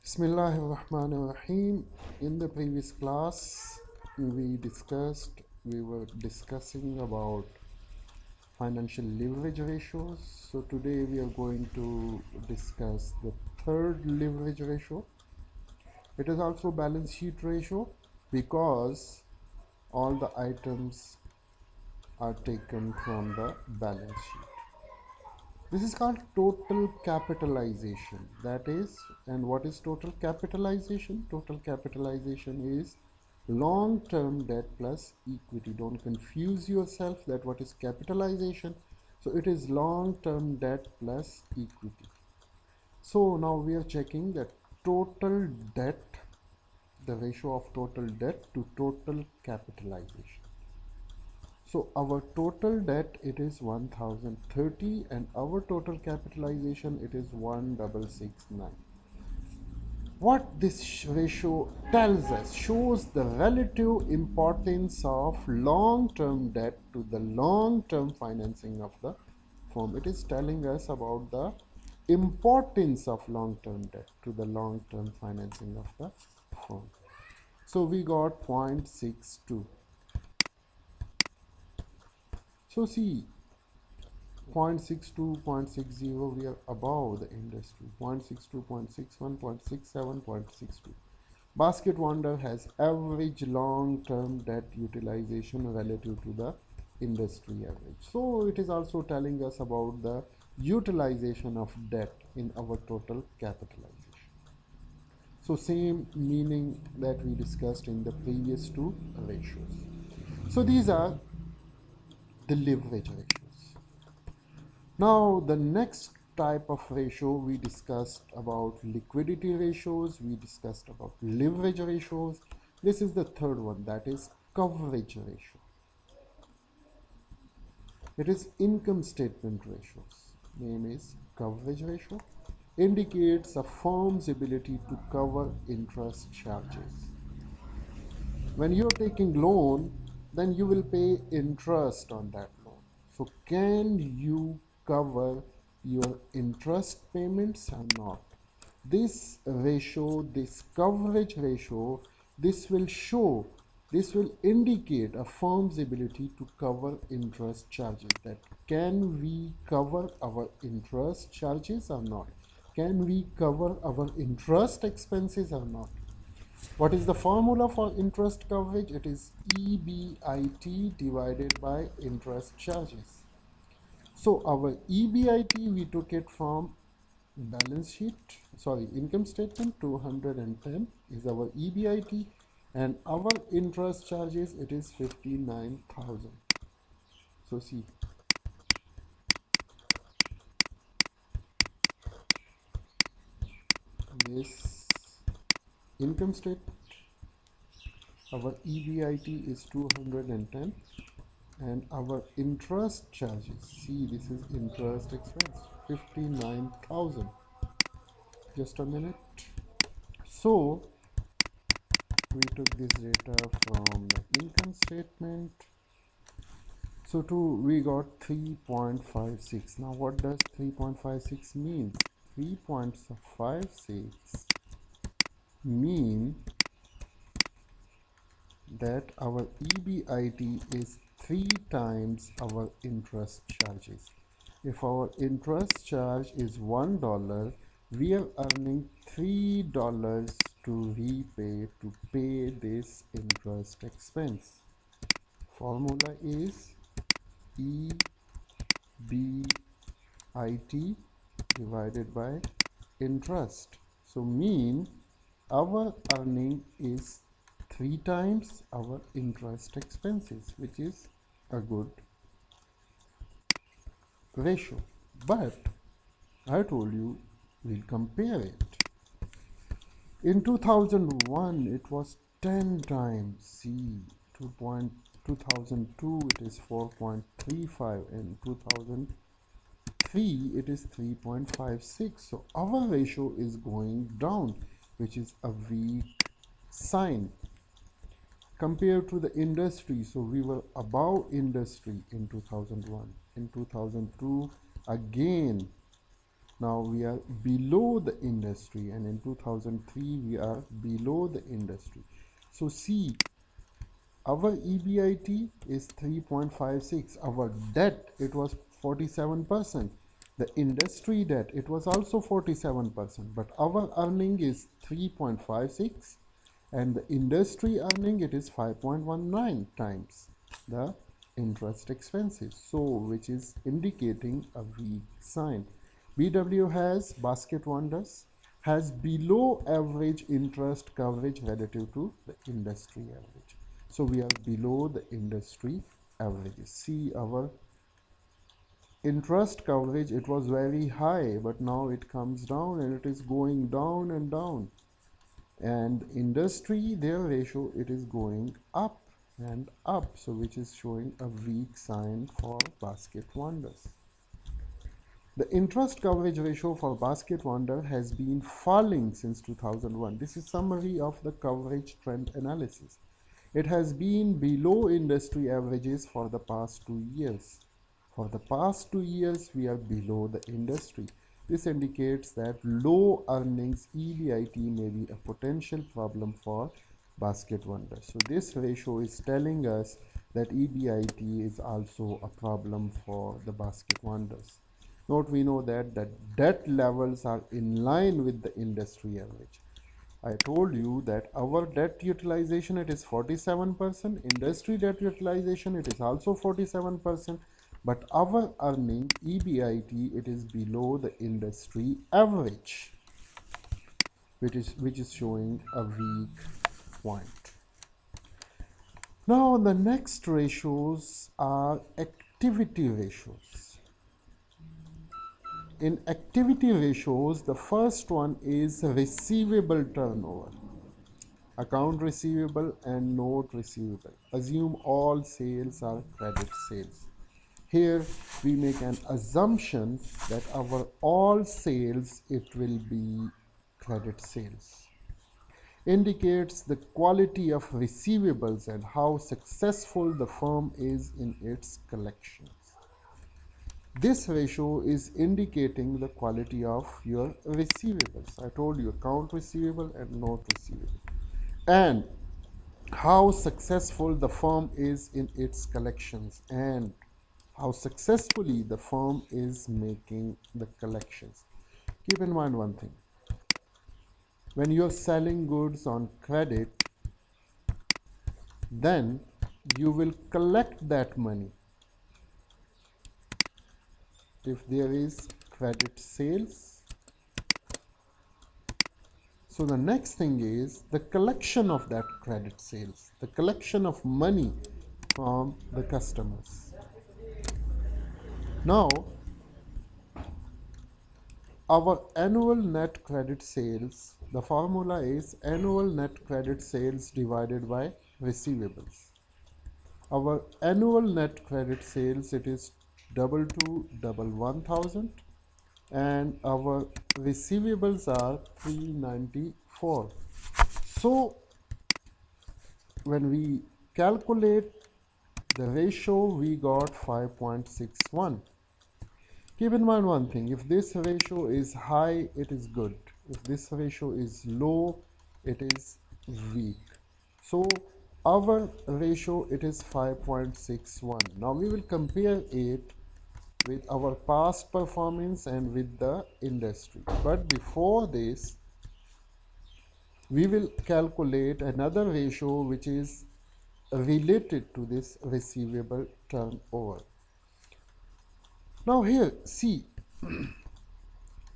Bismillahirrahmanirrahim. In the previous class, we were discussing about financial leverage ratios. So today we are going to discuss the third leverage ratio. It is also balance sheet ratio because all the items are taken from the balance sheet. This is called total capitalization. That is, and what is total capitalization? Total capitalization is long-term debt plus equity. Don't confuse yourself that what is capitalization. So it is long-term debt plus equity. So now we are checking that total debt, the ratio of total debt to total capitalization. So our total debt, it is 1030 and our total capitalization, it is 1669. What this ratio tells us shows the relative importance of long-term debt to the long-term financing of the firm. It is telling us about the importance of long-term debt to the long-term financing of the firm. So we got 0.62. So see, 0.62, 0.60, we are above the industry. 0.62, 0.61, 0.67, 0.62. Basket Wonder has average long-term debt utilization relative to the industry average. So it is also telling us about the utilization of debt in our total capitalization. So same meaning that we discussed in the previous two ratios. So these are the leverage ratios. Now the next type of ratio, we discussed about liquidity ratios, we discussed about leverage ratios. This is the third one, that is coverage ratio. It is income statement ratios. Name is coverage ratio. Indicates a firm's ability to cover interest charges. When you're taking loan, then you will pay interest on that loan. So can you cover your interest payments or not? This ratio, this coverage ratio, this will show, this will indicate a firm's ability to cover interest charges. That can we cover our interest charges or not? Can we cover our interest expenses or not? What is the formula for interest coverage? It is EBIT divided by interest charges. So our EBIT, we took it from balance sheet, sorry, income statement. 210 is our EBIT, and our interest charges, it is 59,000. So see, this income statement, our EBIT is 210, and our interest charges, see, this is interest expense, 59,000. Just a minute. So we took this data from the income statement. So we got 3.56. Now what does 3.56 mean? 3.56 mean that our EBIT is 3 times our interest charges. If our interest charge is $1, we are earning $3 to pay this interest expense. Formula is EBIT divided by interest. So mean our earning is 3 times our interest expenses, which is a good ratio. But I told you we'll compare it. In 2001 it was 10 times. See, 2002 it is 4.35, and 2003 it is 3.56. So our ratio is going down, which is a weak sign compared to the industry. So we were above industry in 2001. In 2002 again Now we are below the industry, and in 2003 we are below the industry. So see, our EBIT is 3.56. Our debt, it was 47%. The industry debt, it was also 47%. But our earning is 3.56, and the industry earning, it is 5.19 times the interest expenses. So, which is indicating a weak sign. BW has, Basket Wonders, has below average interest coverage relative to the industry average. So we are below the industry averages. See, our interest coverage, it was very high, but now it comes down and it is going down and down. And industry, their ratio, it is going up and up, so which is showing a weak sign for Basket Wonders. The interest coverage ratio for Basket Wonder has been falling since 2001. This is summary of the coverage trend analysis. It has been below industry averages for the past 2 years. For the past 2 years, we are below the industry. This indicates that low earnings EBIT may be a potential problem for Basket Wonder. So this ratio is telling us that EBIT is also a problem for the Basket Wonders. Note, we know that the debt levels are in line with the industry average. I told you that our debt utilization, it is 47%. Industry debt utilization, it is also 47%. But our earning EBIT, it is below the industry average, which is showing a weak point. Now the next ratios are activity ratios. In activity ratios, the first one is receivable turnover. Account receivable and note receivable. Assume all sales are credit sales. Here we make an assumption that our all sales, it will be credit sales. Indicates the quality of receivables and how successful the firm is in its collections. This ratio is indicating the quality of your receivables. I told you account receivable and note receivable. And how successful the firm is in its collections and how successfully the firm is making the collections. Keep in mind one thing. When you're selling goods on credit, then you will collect that money if there is credit sales. So the next thing is the collection of that credit sales, the collection of money from the customers. Now, our annual net credit sales, the formula is annual net credit sales divided by receivables. Our annual net credit sales, it is 2211,000, and our receivables are 394. So when we calculate the ratio, we got 5.61. Keep in mind one thing, if this ratio is high, it is good. If this ratio is low, it is weak. So our ratio, it is 5.61. Now we will compare it with our past performance and with the industry. But before this, we will calculate another ratio which is related to this receivable turnover. Now here, see,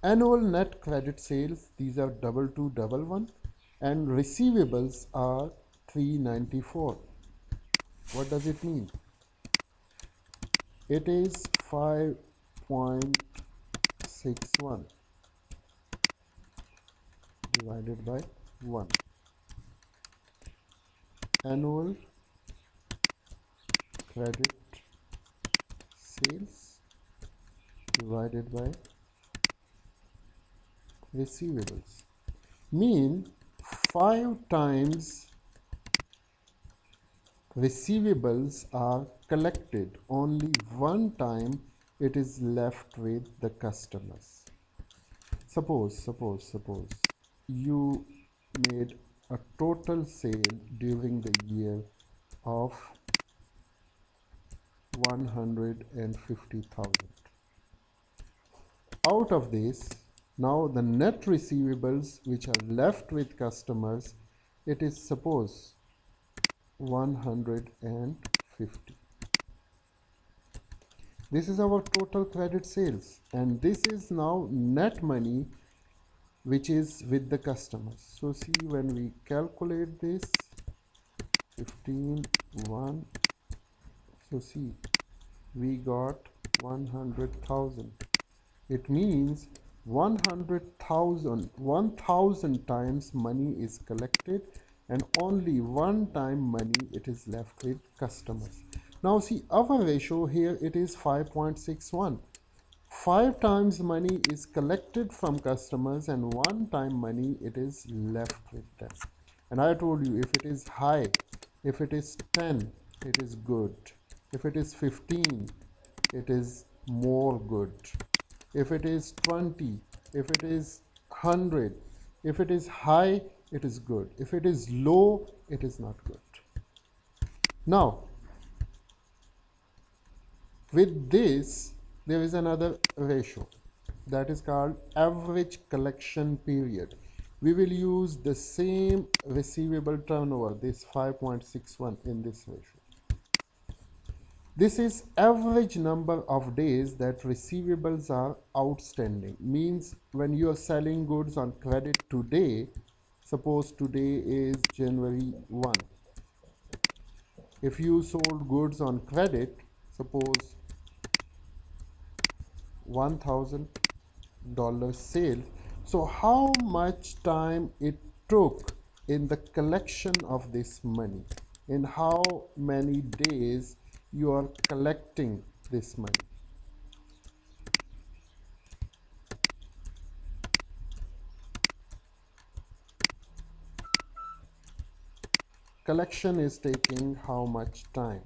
annual net credit sales, these are 2211, and receivables are 394. What does it mean? It is 5.61 divided by 1. Annual credit sales divided by receivables. Mean 5 times receivables are collected, only 1 time it is left with the customers. suppose you made a total sale during the year of 150,000. Out of this, now the net receivables which are left with customers, it is suppose 150. This is our total credit sales, and this is now net money which is with the customers. So see, when we calculate this 15 1, so see, we got 100,000. It means 1,000 times money is collected, and only one time money it is left with customers. Now see, our ratio here, it is 5.61. 5 times money is collected from customers and 1 time money it is left with them. And I told you, if it is high, if it is 10, it is good. If it is 15, it is more good. If it is 20, if it is 100, if it is high, it is good. If it is low, it is not good. Now, with this, there is another ratio that is called average collection period. We will use the same receivable turnover, this 5.61 in this ratio. This is average number of days that receivables are outstanding. Means when you are selling goods on credit today, suppose today is January 1. If you sold goods on credit, suppose $1,000 sale. So how much time it took in the collection of this money? In how many days you are collecting this money? Collection is taking how much time?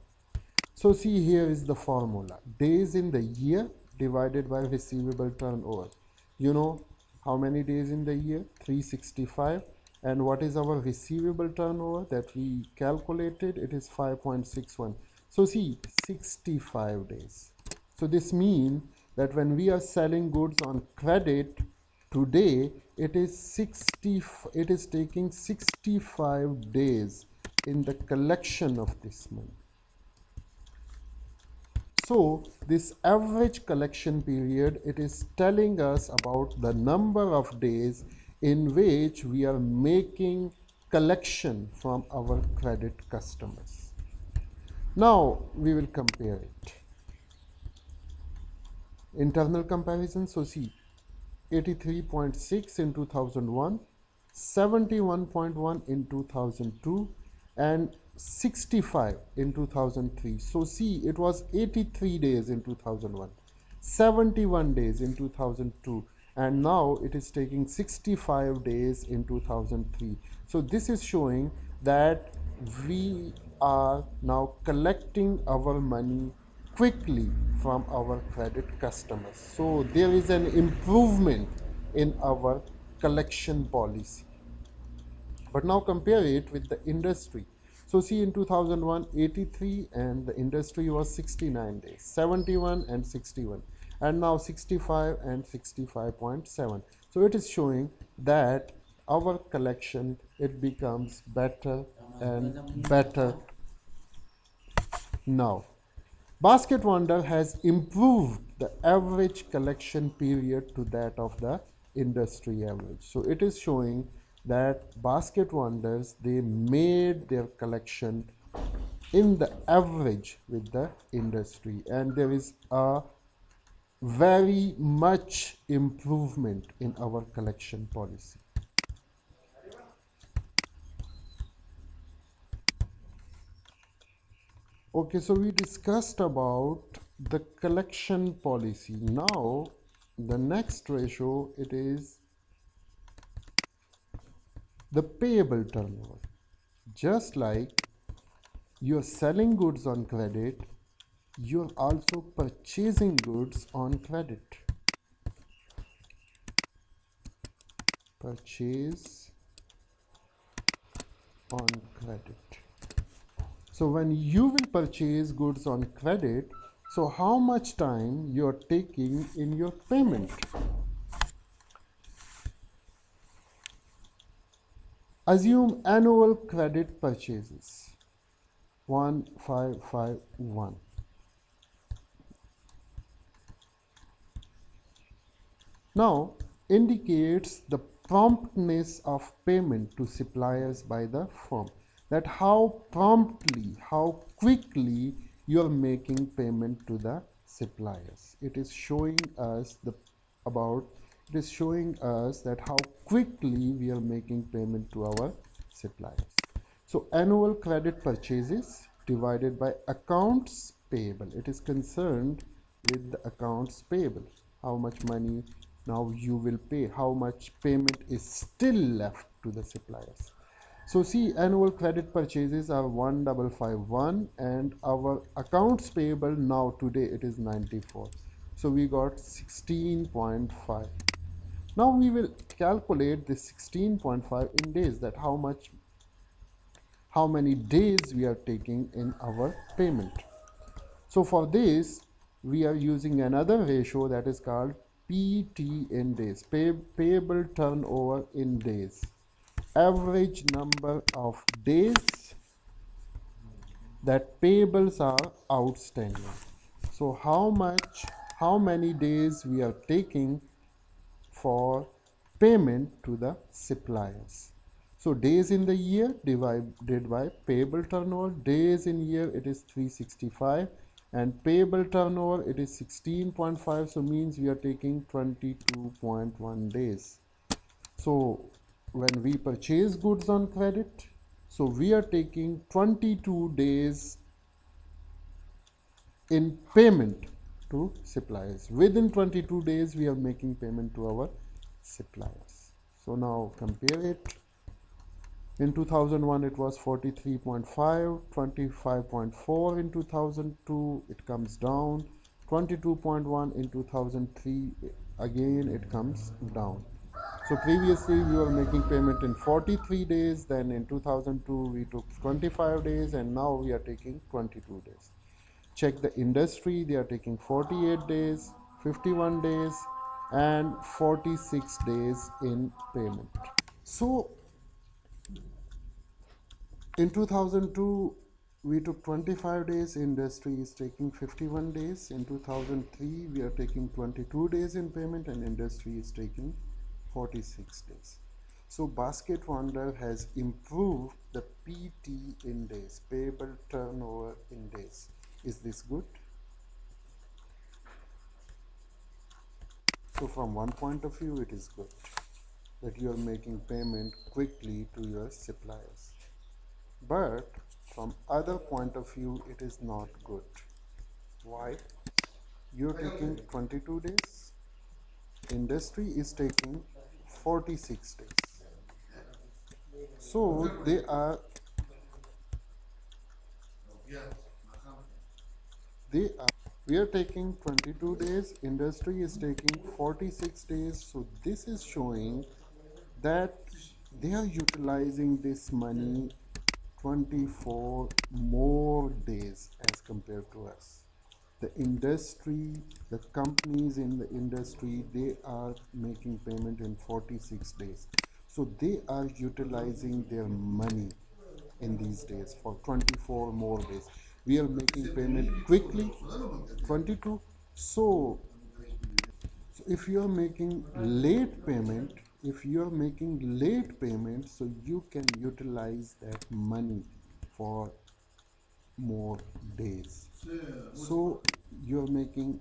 So see, here is the formula. Days in the year divided by receivable turnover. You know how many days in the year? 365. And what is our receivable turnover that we calculated? It is 5.61. So see, 65 days. So this means that when we are selling goods on credit today, it is taking 65 days in the collection of this money. So this average collection period, it is telling us about the number of days in which we are making collection from our credit customers. Now we will compare it. Internal comparison. So see, 83.6 in 2001, 71.1 in 2002, and 65 in 2003. So see, it was 83 days in 2001, 71 days in 2002, and now it is taking 65 days in 2003. So this is showing that we are now collecting our money quickly from our credit customers. So there is an improvement in our collection policy. But now compare it with the industry. So see, in 2001, 83, and the industry was 69 days, 71 and 61, and now 65 and 65.7. So it is showing that our collection, it becomes better and better. Now, Basket Wonder has improved the average collection period to that of the industry average. So it is showing that Basket Wonders, they made their collection in the average with the industry, and there is a very much improvement in our collection policy. Okay, so we discussed about the collection policy. Now the next ratio, it is the payable turnover. Just like you're selling goods on credit, you're also purchasing goods on credit. purchase on credit. So when you will purchase goods on credit, so how much time you are taking in your payment? Assume annual credit purchases 1551. Now indicates the promptness of payment to suppliers by the firm, that how promptly, how quickly you are making payment to the suppliers. It is showing us that how quickly we are making payment to our suppliers. So annual credit purchases divided by accounts payable. It is concerned with the accounts payable. How much money now you will pay, how much payment is still left to the suppliers. So see, annual credit purchases are 1551 and our accounts payable now today it is 94. So we got 16.5. Now we will calculate this 16.5 in days, that how many days we are taking in our payment. So for this we are using another ratio that is called PT in days, payable turnover in days, average number of days that payables are outstanding. So how many days we are taking for payment to the suppliers. So days in the year divided by payable turnover. Days in year it is 365 and payable turnover it is 16.5, so means we are taking 22.1 days. So when we purchase goods on credit, so we are taking 22 days in payment to suppliers. Within 22 days we are making payment to our suppliers. So now compare it. In 2001 it was 43.5, 25.4 in 2002 it comes down, 22.1 in 2003 again it comes down. So previously we were making payment in 43 days, then in 2002 we took 25 days and now we are taking 22 days. Check the industry, they are taking 48 days, 51 days and 46 days in payment. So in 2002 we took 25 days, industry is taking 51 days. In 2003 we are taking 22 days in payment and industry is taking 46 days. So Basket Wonder has improved the PT in days, payable turnover in days. Is this good? So from one point of view it is good that you are making payment quickly to your suppliers. But from other point of view it is not good. Why? You're taking 22 days, industry is taking 46 days. So we are taking 22 days, industry is taking 46 days. So this is showing that they are utilizing this money 24 more days as compared to us. The industry, the companies in the industry, they are making payment in 46 days. So they are utilizing their money in these days for 24 more days. We are making payment quickly, 22. So if you are making late payment, so you can utilize that money for more days. So you're making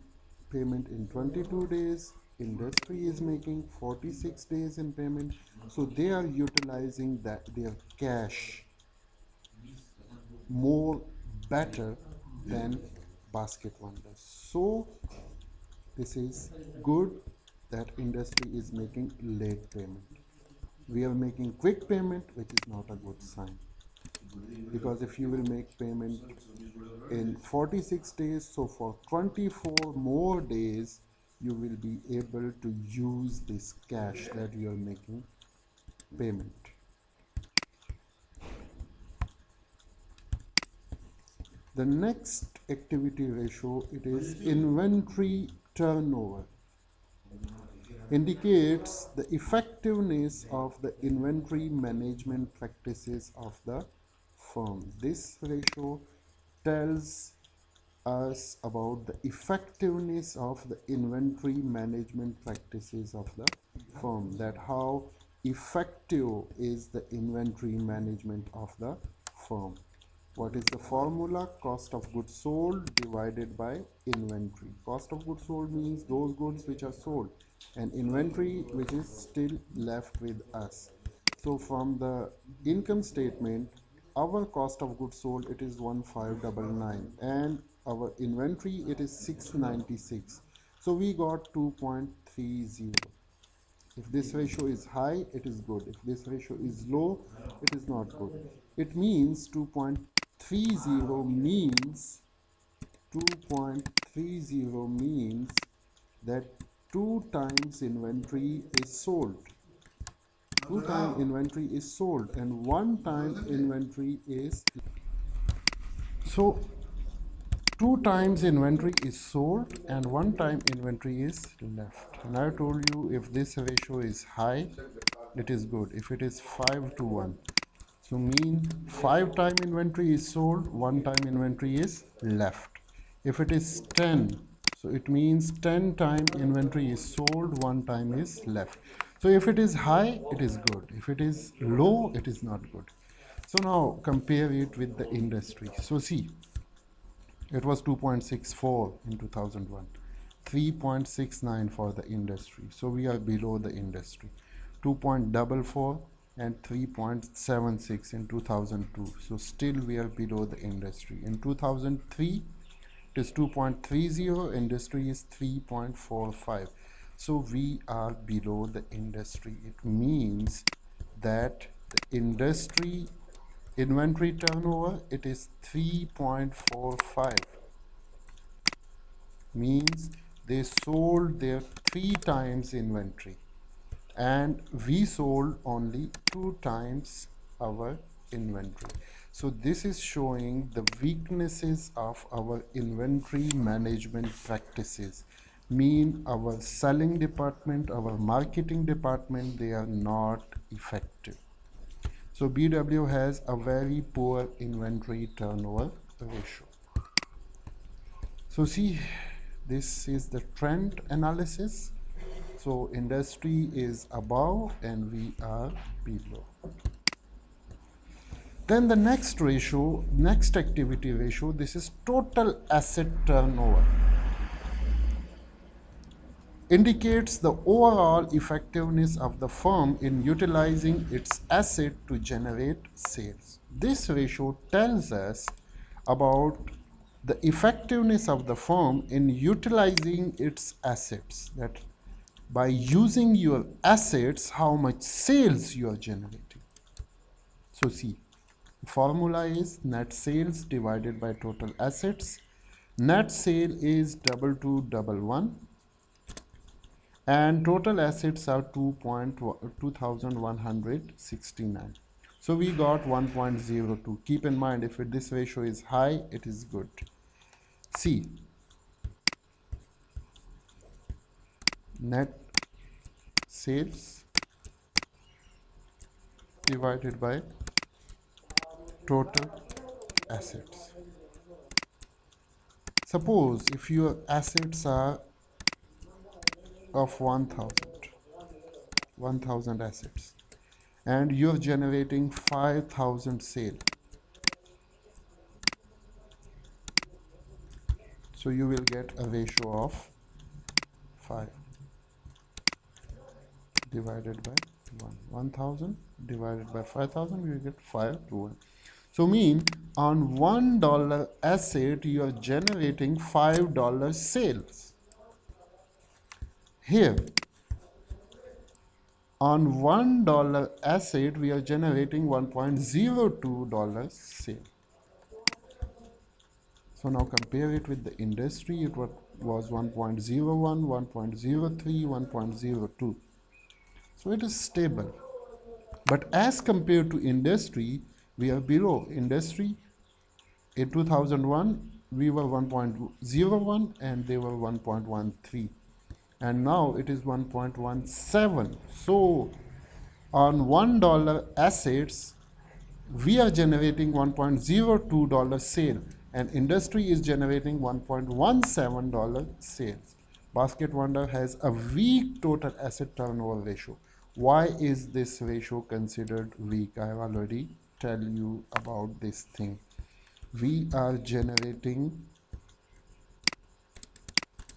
payment in 22 days, industry is making 46 days in payment. So they are utilizing their cash more better than Basket Wonders. So this is good that industry is making late payment. We are making quick payment, which is not a good sign, because if you will make payment in 46 days, so for 24 more days you will be able to use this cash that you are making payment. The next activity ratio, it is inventory turnover. Indicates the effectiveness of the inventory management practices of the firm. This ratio tells us about the effectiveness of the inventory management practices of the firm, that how effective is the inventory management of the firm. What is the formula? Cost of goods sold divided by inventory. Cost of goods sold means those goods which are sold, and inventory which is still left with us. So from the income statement, our cost of goods sold, it is 1599, and our inventory, it is 696. So we got 2.30. If this ratio is high, it is good. If this ratio is low, it is not good. It means 2.30 means 2.30 means that 2 times inventory is sold. 2 times inventory is sold and 1 time inventory is, so 2 times inventory is sold and 1 time inventory is left. And I told you, if this ratio is high, it is good. If it is 5 to 1, so mean 5 time inventory is sold, 1 time inventory is left. If it is 10, so it means 10 time inventory is sold, 1 time is left. So if it is high, it is good. If it is low, it is not good. So now compare it with the industry. So see, it was 2.64 in 2001, 3.69 for the industry. So we are below the industry. 2.44 and 3.76 in 2002. So still we are below the industry. In 2003, it is 2.30, industry is 3.45. So we are below the industry. It means that the industry inventory turnover, it is 3.45, means they sold their 3 times inventory and we sold only 2 times our inventory. So this is showing the weaknesses of our inventory management practices. Mean our selling department, our marketing department, they are not effective. So BW has a very poor inventory turnover ratio. So see, this is the trend analysis. So industry is above and we are below. Then the next ratio, next activity ratio, this is total asset turnover. Indicates the overall effectiveness of the firm in utilizing its asset to generate sales. This ratio tells us about the effectiveness of the firm in utilizing its assets, that by using your assets, how much sales you are generating. So see, formula is net sales divided by total assets. Net sale is 2211 and total assets are 2169. So we got 1.02. Keep in mind, if this ratio is high, it is good. See, net sales divided by total assets. Suppose if your assets are of 1000 assets and you're generating 5000 sale, so you will get a ratio of 5 divided by 1. 1000 divided by 5000, you will get 5 to 1. So mean on $1 asset you are generating $5 sales. Here on $1 asset we are generating $1.02 sale. So now compare it with the industry. It was 1.01, 1.03, 1.02. So it is stable. But as compared to industry, we are below industry. In 2001, we were 1.01 and they were 1.13. And now it is 1.17. So on $1 assets, we are generating $1.02 sale and industry is generating $1.17 sales. Basket Wonder has a weak total asset turnover ratio. Why is this ratio considered weak? I have already tell you about this thing. We are generating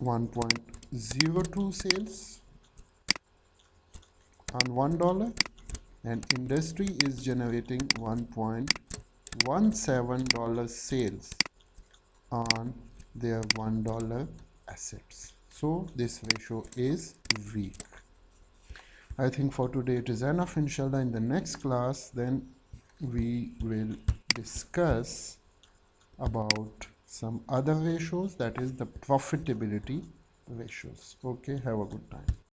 1.02 sales on $1 and industry is generating $1.17 sales on their $1 assets. So this ratio is weak. I think for today it is enough. Inshallah, in the next class then we will discuss about some other ratios, that is the profitability ratios. Okay, have a good time.